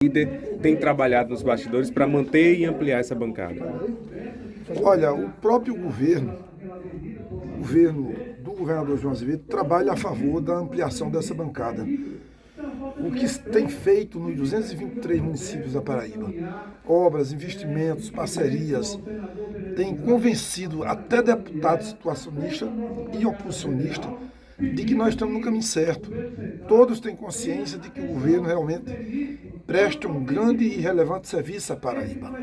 líder tem trabalhado nos bastidores para manter e ampliar essa bancada? Olha, o próprio governo do governador João Azevedo trabalha a favor da ampliação dessa bancada. O que tem feito nos 223 municípios da Paraíba, obras, investimentos, parcerias, tem convencido até deputados situacionistas e oposicionistas de que nós estamos no caminho certo. Todos têm consciência de que o governo realmente presta um grande e relevante serviço à Paraíba.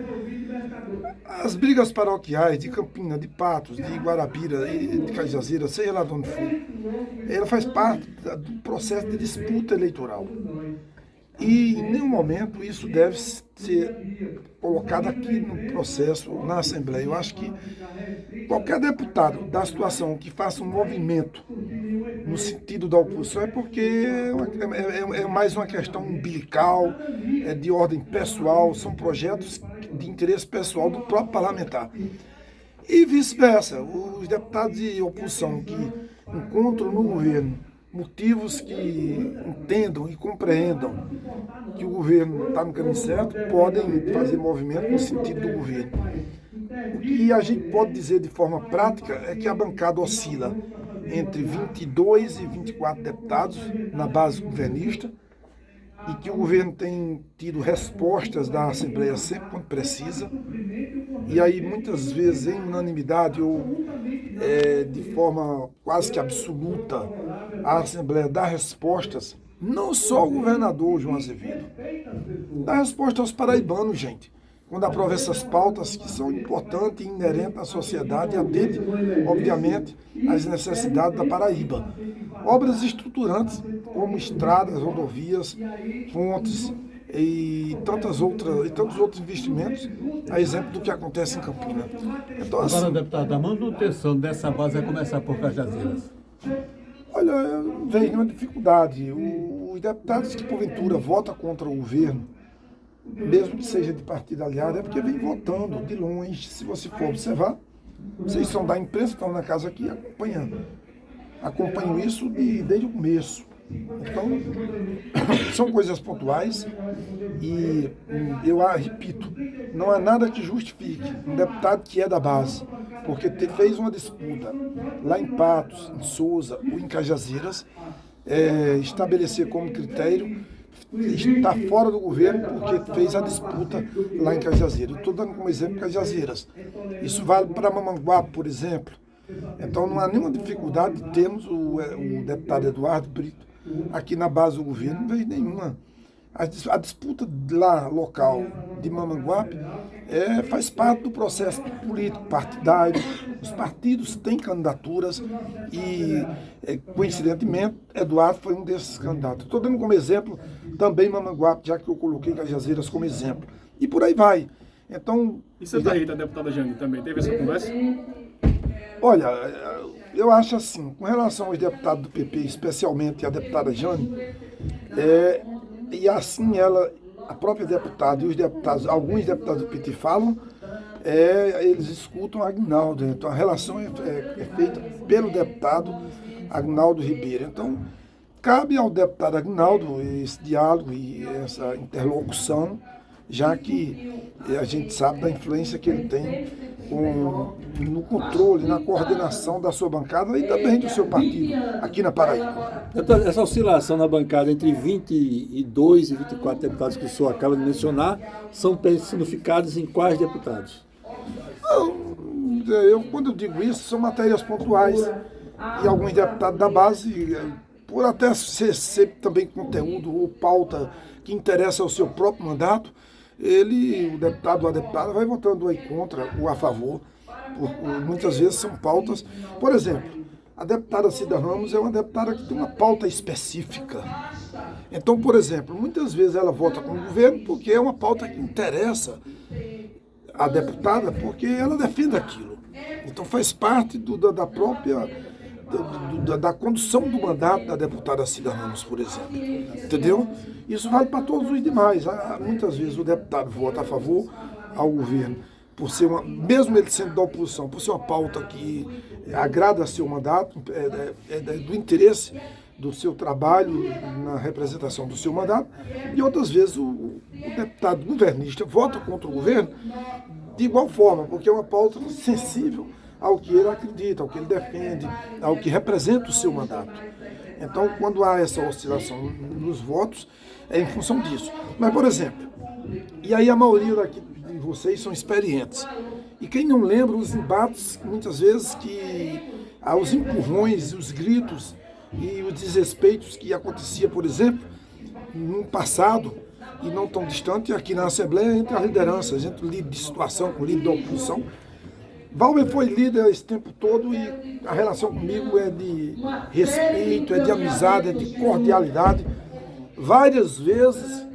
As brigas paroquiais de Campina, de Patos, de Guarabira e de Cajazeiras, seja lá de onde for, ela faz parte do processo de disputa eleitoral. E em nenhum momento isso deve ser colocado aqui no processo, na Assembleia. Eu acho que qualquer deputado da situação que faça um movimento no sentido da oposição é porque é mais uma questão umbilical, é de ordem pessoal, são projetos de interesse pessoal do próprio parlamentar. E vice-versa, os deputados de oposição que encontram no governo motivos que entendam e compreendam que o governo está no caminho certo, podem fazer movimento no sentido do governo. O que a gente pode dizer de forma prática é que a bancada oscila entre 22 e 24 deputados na base governista e que o governo tem tido respostas da Assembleia sempre quando precisa, e aí muitas vezes em unanimidade ou de forma quase que absoluta, a Assembleia dá respostas, não só ao governador João Azevedo, dá resposta aos paraibanos, gente, quando aprova essas pautas que são importantes e inerentes à sociedade e atende, obviamente, às necessidades da Paraíba. Obras estruturantes, como estradas, rodovias, pontes e tantos outros investimentos, a exemplo do que acontece em Campina. Então, assim, agora, deputado, a manutenção dessa base vai começar por Cajazeiras? Olha, eu não vejo nenhuma dificuldade. Os deputados que, porventura, votam contra o governo, mesmo que seja de partido aliado, é porque vem votando de longe. Se você for observar, vocês são da imprensa, estão na casa aqui acompanham isso desde o começo. Então, são coisas pontuais e eu repito, não há nada que justifique um deputado que é da base, porque fez uma disputa lá em Patos, em Souza ou em Cajazeiras, estabelecer como critério está fora do governo porque fez a disputa lá em Cajazeiras. Eu estou dando como exemplo Cajazeiras. Isso vale para Mamanguape, por exemplo. Então não há nenhuma dificuldade de termos o deputado Eduardo Brito aqui na base do governo, não vejo nenhuma. A disputa lá local de Mamanguape faz parte do processo político partidário. Os partidos têm candidaturas e, coincidentemente, Eduardo foi um desses candidatos. Estou dando como exemplo também Mamanguape, já que eu coloquei Cajazeiras como exemplo. E por aí vai. Então, e Santa Rita, a deputada Jane, também teve essa conversa? Olha, eu acho assim, com relação aos deputados do PP, especialmente a deputada Jane, e assim a própria deputada e os deputados, alguns deputados do PT falam, eles escutam Aguinaldo. Então a relação é feita pelo deputado Aguinaldo Ribeiro. Então cabe ao deputado Aguinaldo esse diálogo e essa interlocução, já que a gente sabe da influência que ele tem no controle, na coordenação da sua bancada e também do seu partido aqui na Paraíba. Essa oscilação na bancada entre 22 e 24 deputados que o senhor acaba de mencionar são personificados em quais deputados? Quando eu digo isso, são matérias pontuais e alguns deputados da base, por até ser também conteúdo ou pauta que interessa ao seu próprio mandato, o deputado ou a deputada vai votando aí contra ou a favor. Muitas vezes são pautas. Por exemplo, a deputada Cida Ramos é uma deputada que tem uma pauta específica. Então, por exemplo, muitas vezes ela vota com o governo porque é uma pauta que interessa a deputada, porque ela defende aquilo. Então faz parte da própria da condução do mandato da deputada Cida Ramos, por exemplo. Entendeu? Isso vale para todos os demais. Muitas vezes o deputado vota a favor ao governo, por ser mesmo ele sendo da oposição, por ser uma pauta que agrada seu mandato, do interesse do seu trabalho na representação do seu mandato, e outras vezes o deputado governista vota contra o governo de igual forma, porque é uma pauta sensível ao que ele acredita, ao que ele defende, ao que representa o seu mandato. Então, quando há essa oscilação nos votos, é em função disso. Mas, por exemplo, e aí a maioria daqui de vocês são experientes, e quem não lembra os embates, muitas vezes, que os empurrões, os gritos e os desrespeitos que acontecia, por exemplo, no passado, e não tão distante, aqui na Assembleia, entre as lideranças, entre o líder de situação com o líder da oposição. Valber foi líder esse tempo todo e a relação comigo é de respeito, é de amizade, é de cordialidade. Várias vezes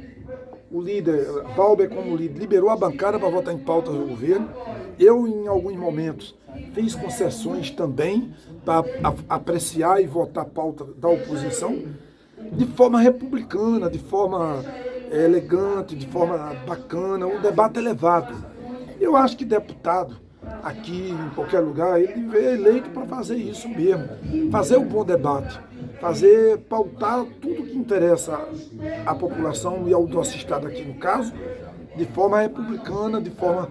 o líder, Valber como líder, liberou a bancada para votar em pautas do governo. Eu, em alguns momentos, fiz concessões também para apreciar e votar a pauta da oposição de forma republicana, de forma elegante, de forma bacana, um debate elevado. Eu acho que deputado, aqui em qualquer lugar, ele é eleito para fazer isso mesmo, fazer um bom debate, pautar tudo que interessa à população e ao nosso Estado aqui no caso, de forma republicana, de forma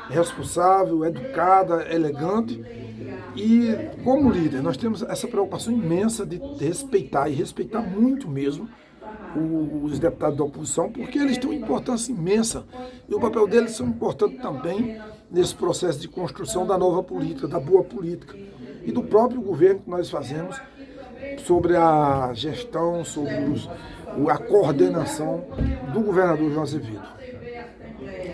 responsável, educada, elegante. E como líder, nós temos essa preocupação imensa de respeitar, e respeitar muito mesmo, os deputados da oposição, porque eles têm uma importância imensa e o papel deles são importante também nesse processo de construção da nova política, da boa política e do próprio governo que nós fazemos sobre a gestão, sobre a coordenação do governador João Azevedo.